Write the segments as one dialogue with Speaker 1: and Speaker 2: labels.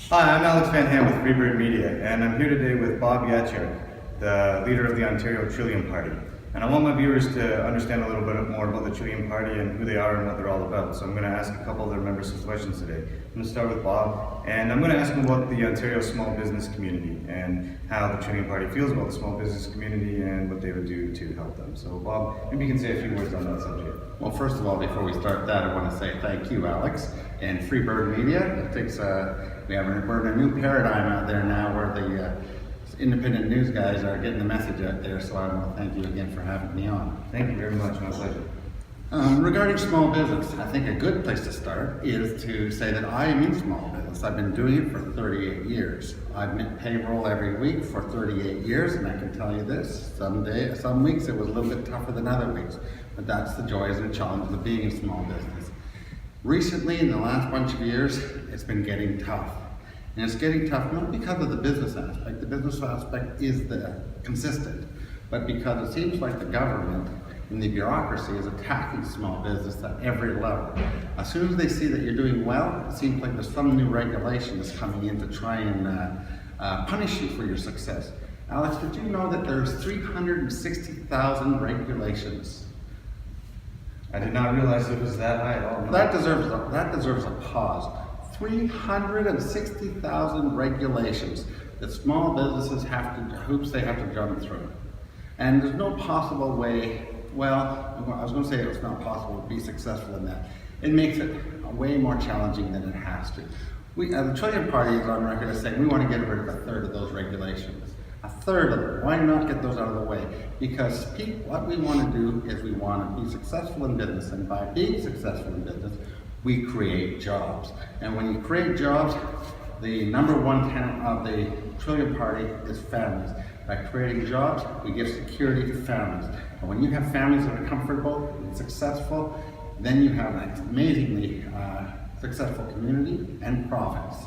Speaker 1: Hi, I'm Alex Van Ham with Freebird Media, and I'm here today with Bob Yaciuk, the leader of the Ontario Trillium Party. And I want my viewers to understand a little bit more about the Trillium Party and who they are and what they're all about. So I'm going to ask a couple of their members some questions today. I'm going to start with Bob, and I'm going to ask him about the Ontario small business community and how the Trillium Party feels about the small business community and what they would do to help them. So Bob, maybe you can say a few words on that subject.
Speaker 2: Well, first of all, before we start that, I want to say thank you, Alex, and Freebird Media. It takes, we're in a new paradigm out there now where the independent news guys are getting the message out there, so I want to thank you again for having me on.
Speaker 1: Thank you very much, my pleasure.
Speaker 2: Regarding small business, I think a good place to start is to say that I am in small business. I've been doing it for 38 years. I've met payroll every week for 38 years, and I can tell you this, some weeks it was a little bit tougher than other weeks, but that's the joys and challenges of being in small business. Recently, in the last bunch of years, it's been getting tough. And it's getting tough not because of the business aspect. The business aspect is consistent, but because it seems like the government and the bureaucracy is attacking small business at every level. As soon as they see that you're doing well, it seems like there's some new regulation that's coming in to try and punish you for your success. Alex, did you know that there's 360,000 regulations?
Speaker 1: I did not realize it was that high at all. No.
Speaker 2: That deserves a pause. 360,000 regulations that small businesses hoops they have to jump through. And there's no possible way, well, I was going to say it's not possible to be successful in that. It makes it way more challenging than it has to. The Trillium Party is on record as saying we want to get rid of a third of those regulations. A third of them. Why not get those out of the way? Because what we want to do is we want to be successful in business, and by being successful in business, we create jobs. And when you create jobs, the number one tenet of the Trillium Party is families. By creating jobs, we give security to families. And when you have families that are comfortable and successful, then you have an amazingly successful community and profits.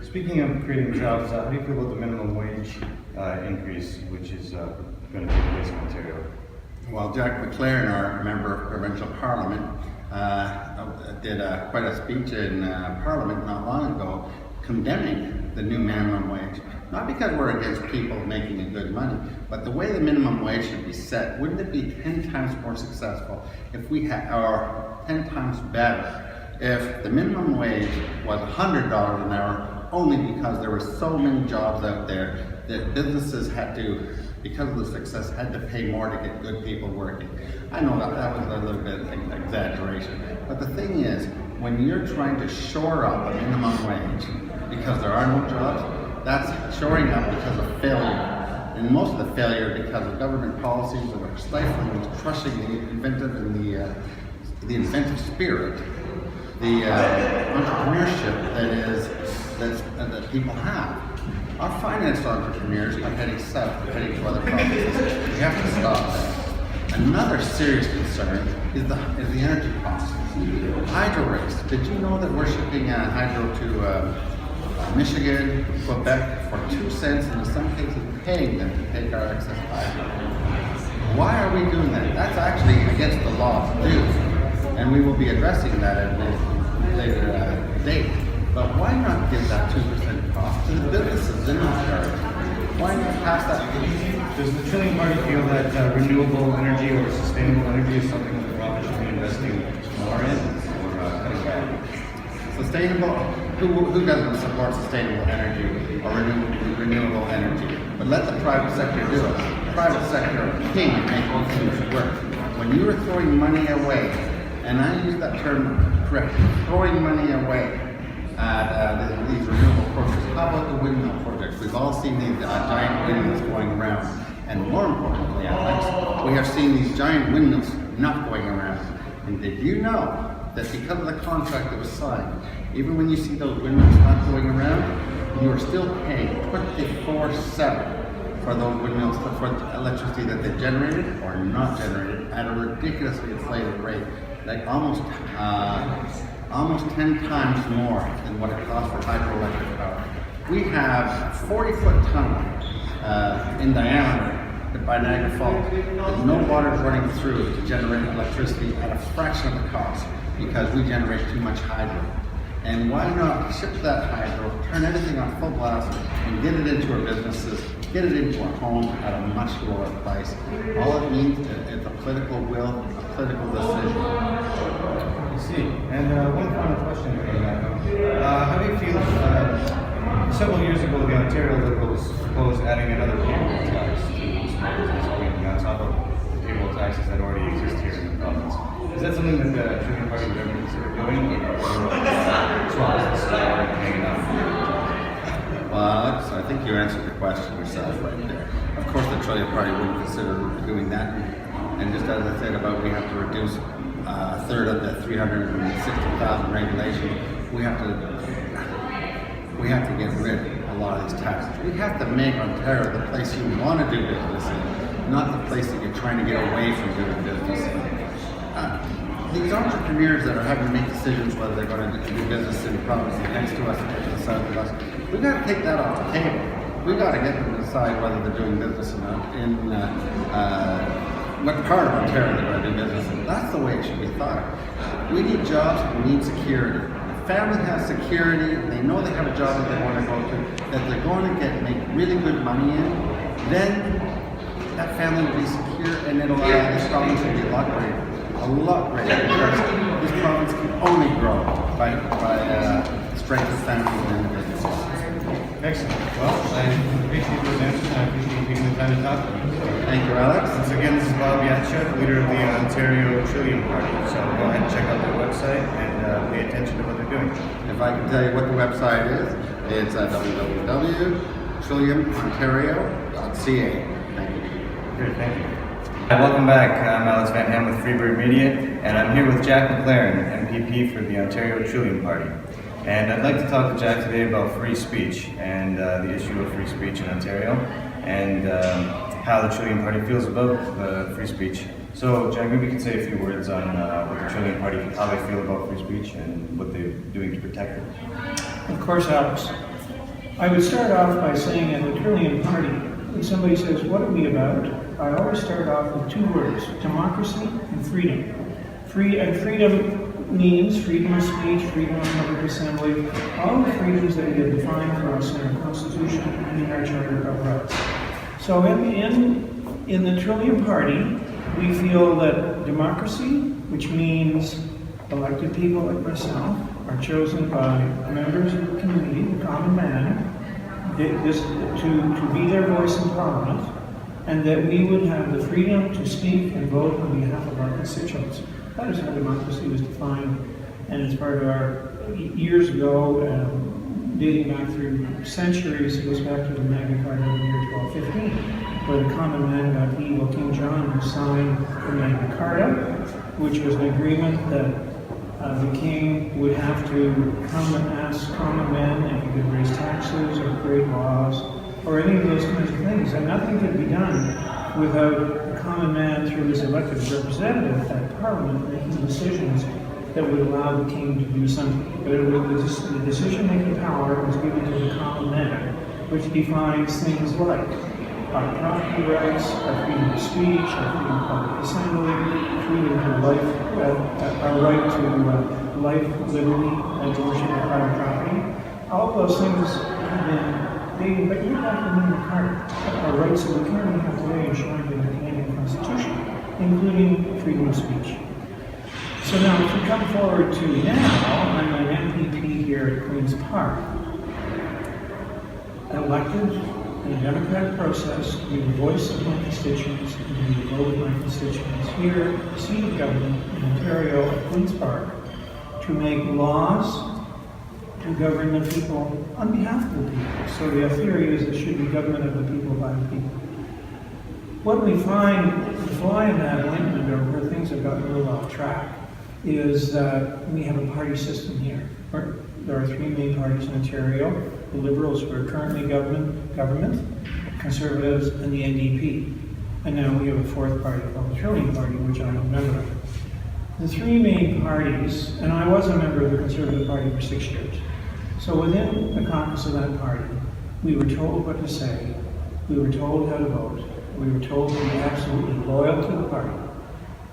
Speaker 1: Speaking of creating jobs, how do you feel about the minimum wage increase, which is going to take place in Ontario?
Speaker 2: Well, Jack MacLaren, our member of provincial parliament, did quite a speech in Parliament not long ago condemning the new minimum wage. Not because we're against people making good money, but the way the minimum wage should be set. Wouldn't it be 10 times more successful if we had, or 10 times better, if the minimum wage was $100 an hour only because there were so many jobs out there that businesses had to, because of the success, had to pay more to get good people working. I know that was a little bit of exaggeration, but the thing is, when you're trying to shore up a minimum wage because there are no jobs, that's shoring up because of failure. And most of the failure because of government policies that are stifling and crushing the inventive and the inventive spirit, the entrepreneurship that people have. Our finance entrepreneurs are heading south, they're heading to other provinces. We have to stop that. Another serious concern is the energy costs. Hydro rates. Did you know that we're shipping hydro to Michigan, Quebec for 2 cents, and in some cases paying them to take our excess hydro? Why are we doing that? That's actually against the law to do, and we will be addressing that at a later date. But why not give that 2% cost to the businesses in Ontario? Why not pass that?
Speaker 1: Does the Trillium Party feel that renewable energy or sustainable energy is something that the province should be investing more in, or cutting back?
Speaker 2: Sustainable? Who doesn't support sustainable energy or renewable energy? But let the private sector do it. The private sector is king at making things work. When you are throwing money away, and I use that term correctly, throwing money away at these renewable projects. How about the windmill projects? We've all seen these giant windmills going around. And more importantly, Alex, we have seen these giant windmills not going around. And did you know that because of the contract that was signed, even when you see those windmills not going around, you are still paying 24/7 for those windmills, for the electricity that they generated or not generated at a ridiculously inflated rate, like almost 10 times more than what it costs for hydroelectric power. We have a 40-foot tunnel in diameter by Niagara Falls that no water is running through to generate electricity at a fraction of the cost because we generate too much hydro. And why not ship that hydro, turn everything on full blast, and get it into our businesses, get it into our home at a much lower price. All it means is a political will, a political decision.
Speaker 1: I see. And one final question on that. How do you feel, several years ago the Ontario Liberals proposed adding another payroll tax to small business community on top of the payroll taxes that already exist here in the province? Is that something that the Trillium Party would ever consider doing, or small businesses are already paying enough?
Speaker 2: Well, Alex, I think you answered the question yourself right there. Of course, the Trillium Party wouldn't consider doing that. And just as I said about we have to reduce a third of the 360,000 regulations, we have to get rid of a lot of these taxes. We have to make Ontario the place you want to do business in, not the place that you're trying to get away from doing business in. These entrepreneurs that are having to make decisions whether they're going to do business in the province next to us or to the south of us, we've got to take that off the table. We've got to get them to decide whether they're doing business in what part of Ontario they're going to do business in. That's the way it should be thought. We need jobs, we need security. If a family has security, they know they have a job that they want to go to, that they're going to make really good money in, then that family will be secure and it'll allow this province to be a lot greater. A lot greater, because this province can only grow by strength of families and individuals.
Speaker 1: Excellent. Well, I appreciate those answers, and I appreciate you taking the time to talk to me.
Speaker 2: Thank you, Alex.
Speaker 1: Once again, this is Bob Yaciuk, leader of the Ontario Trillium Party. So go ahead and check out their website and pay attention to what they're doing.
Speaker 2: If I can tell you what the website is, it's www.trilliumontario.ca. Thank you.
Speaker 1: Great, thank you. Welcome back. I'm Alex Van Ham with Freebird Media, and I'm here with Jack MacLaren, MPP for the Ontario Trillium Party. And I'd like to talk to Jack today about free speech and the issue of free speech in Ontario, and how the Trillium Party feels about the free speech. So, Jack, maybe you could say a few words on what the Trillium Party, how they feel about free speech and what they're doing to protect it.
Speaker 3: Of course, Alex. I would start off by saying in the Trillium Party, when somebody says, what are we about? I always start off with two words, democracy and freedom. Freedom means freedom of speech, freedom of public assembly, all the freedoms that we have defined for us in our Constitution and in our Charter of Rights. So in the Trillium Party, we feel that democracy, which means elected people like myself, are chosen by members of the community, the common man, to be their voice in Parliament, and that we would have the freedom to speak and vote on behalf of our constituents. That is how democracy was defined, and it's part of our years ago, dating back through centuries. It goes back to the Magna Carta of the year 1215, where the common man, God the evil King John, signed the Magna Carta, which was an agreement that the king would have to come and ask common men if he could raise taxes or create laws or any of those kinds of things. And nothing could be done without the common man, through his elected representative at Parliament, making decisions that would allow the king to do something. But the decision-making power was given to the common man, which defines things like our property rights, our freedom of speech, our freedom of public assembly, freedom to life, our right to life, liberty, and ownership of private property. All of those things have been dating back to Magna Carta, are rights that we currently have today enshrined in the Canadian Constitution, including freedom of speech. So now, if we come forward to now, I'm an MPP here at Queen's Park, elected in a democratic process to be the voice of my constituents and to be the vote of my constituents here at the seat of government in Ontario at Queen's Park to make laws to govern the people on behalf of the people. So the theory is it should be government of the people by the people. What we find, the fly in that ointment, or where things have gotten a little off track, is that we have a party system here. There are three main parties in Ontario: the Liberals, who are currently government, Conservatives, and the NDP. And now we have a fourth party called the Trillium Party, which I'm a member of. The three main parties, and I was a member of the Conservative Party for 6 years. So within the caucus of that party, we were told what to say, we were told how to vote, we were told to be absolutely loyal to the party.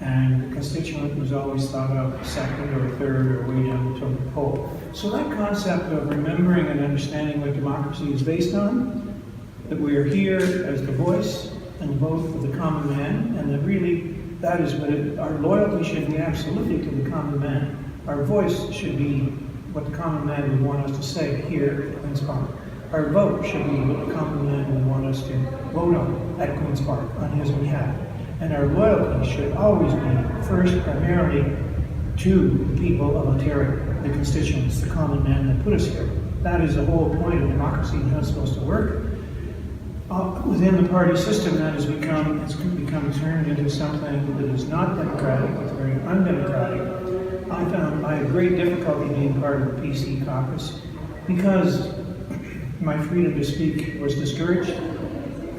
Speaker 3: and the constituent was always thought of second or third or way down the totem pole. So that concept of remembering and understanding what democracy is based on, that we are here as the voice and vote for the common man, and that really that is what our loyalty should be absolutely to the common man. Our voice should be what the common man would want us to say here at Queen's Park. Our vote should be what the common man would want us to vote on at Queen's Park on his behalf. And our loyalty should always be first primarily to the people of Ontario, the constituents, the common man that put us here. That is the whole point of democracy and how it's supposed to work. Within the party system, that has become turned into something that is not democratic, it's very undemocratic. I had great difficulty being part of the PC caucus because my freedom to speak was discouraged,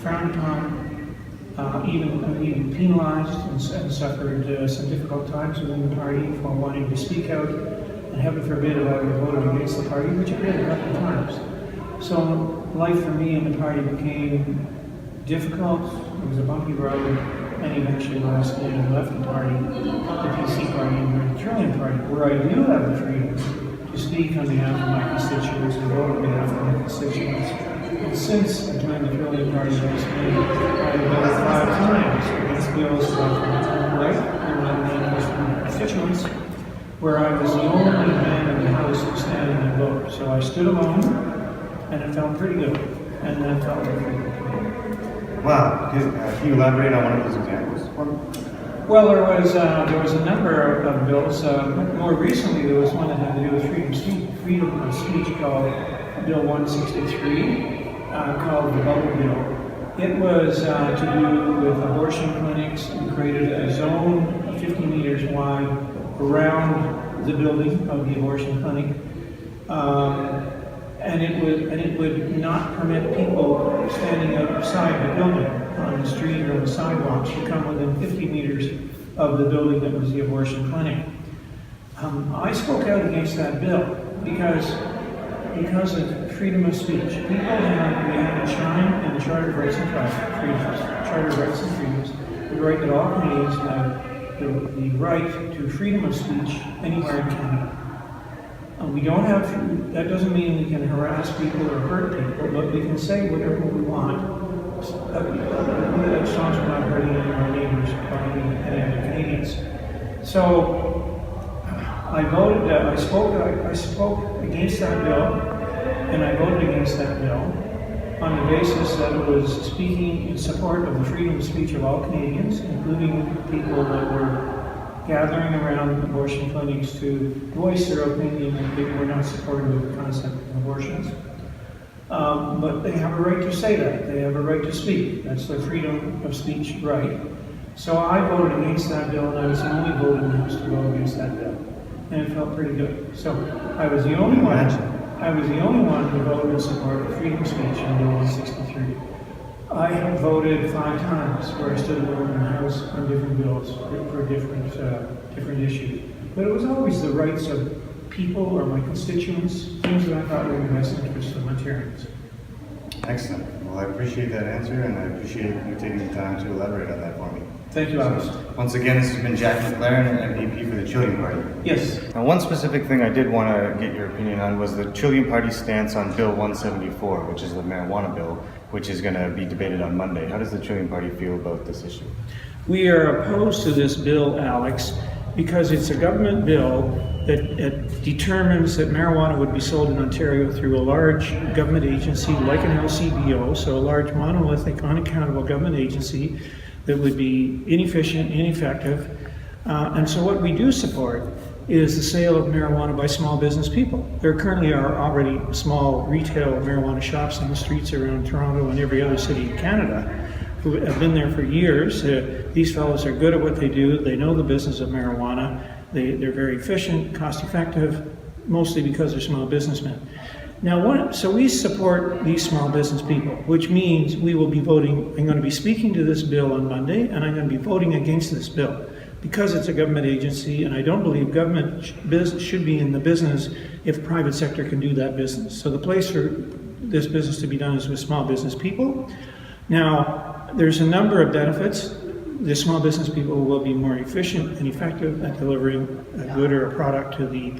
Speaker 3: frowned upon, even penalized, and suffered some difficult times within the party for wanting to speak out. And heaven forbid if I would vote against the party, which I did a couple of times. So life for me in the party became difficult. It was a bumpy road, and eventually last night I left the party, the PC party, and joined the Trillium Party, where I do have the freedom to speak on behalf of my constituents and vote on behalf of my constituents. And since I joined the Trillium Party last night, I have voted 5 times against bills that I found right and nominated from my constituents, where I was the only man in the House standing and vote. So I stood alone, and it felt pretty good, and that felt like freedom.
Speaker 1: Wow, can you elaborate on one of those examples?
Speaker 3: Well, there was a number of bills. More recently, there was one that had to do with freedom of speech called Bill 163, called the Bubble Bill. It was to do with abortion clinics and created a zone 50 meters wide around the building of the abortion clinic. And it would not permit people standing outside the building on the street or on the sidewalks to come within 50 meters of the building that was the abortion clinic. I spoke out against that bill because of freedom of speech. We have enshrined in the Charter of Rights and Freedoms, Charter of Rights and Freedoms, the right that all Canadians have the right to freedom of speech anywhere in Canada. We don't have, that doesn't mean we can harass people or hurt people, but we can say whatever we want, as long as we're not hurting any of our neighbors or any other Canadians. So I voted, I spoke against that bill, and I voted against that bill on the basis that it was speaking in support of the freedom of speech of all Canadians, including people that were gathering around abortion clinics to voice their opinion and they were not supportive of the concept of abortions. But they have a right to say that. They have a right to speak. That's their freedom of speech right. So I voted against that bill, and I was the only vote in the House to vote against that bill. And it felt pretty good. So I was the only one who voted in support of freedom of speech in Bill 163. I have voted 5 times where I stood alone in the House on different bills for different issues. But it was always the rights of people or my constituents, things that I thought were in the best interest of Ontarians.
Speaker 1: Excellent. Well, I appreciate that answer, and I appreciate you taking the time to elaborate on that for me.
Speaker 3: Thank you, Alex.
Speaker 1: Once again, this has been Jack MacLaren, MPP for the Trillium Party.
Speaker 3: Yes.
Speaker 1: Now, one specific thing I did want to get your opinion on was the Trillium Party's stance on Bill 174, which is the marijuana bill, which is going to be debated on Monday. How does the Trillium Party feel about this issue?
Speaker 3: We are opposed to this bill, Alex, because it's a government bill that determines that marijuana would be sold in Ontario through a large government agency like an LCBO, so a large monolithic, unaccountable government agency that would be inefficient, ineffective. And so what we do support is the sale of marijuana by small business people. There currently are already small retail marijuana shops on the streets around Toronto and every other city in Canada who have been there for years. These fellows are good at what they do. They know the business of marijuana. They're very efficient, cost effective, mostly because they're small businessmen. Now, so we support these small business people, which means we will be voting. I'm going to be speaking to this bill on Monday, and I'm going to be voting against this bill because it's a government agency, and I don't believe government should be in the business if private sector can do that business. So the place for this business to be done is with small business people. Now, there's a number of benefits. the small business people will be more efficient and effective at delivering a good or a product to the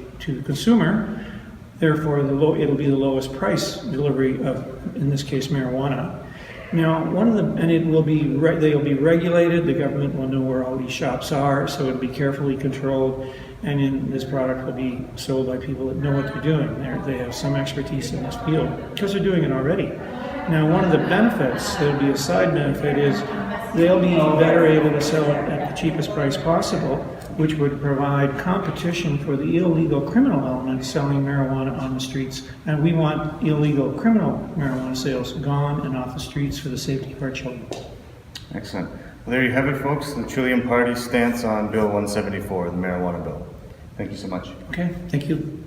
Speaker 3: consumer. Therefore, it'll be the lowest price delivery of, in this case, marijuana. Now, they'll be regulated. The government will know where all these shops are, so it'll be carefully controlled. And this product will be sold by people that know what they're doing. They have some expertise in this field because they're doing it already. Now, one of the benefits, there'll be a side benefit, is they'll be better able to sell it at the cheapest price possible, which would provide competition for the illegal criminal element selling marijuana on the streets. And we want illegal criminal marijuana sales gone and off the streets for the safety of our children.
Speaker 1: Excellent. Well, there you have it, folks. The Trillium Party stance on Bill 174, the marijuana bill. Thank you so much.
Speaker 3: Okay, thank you.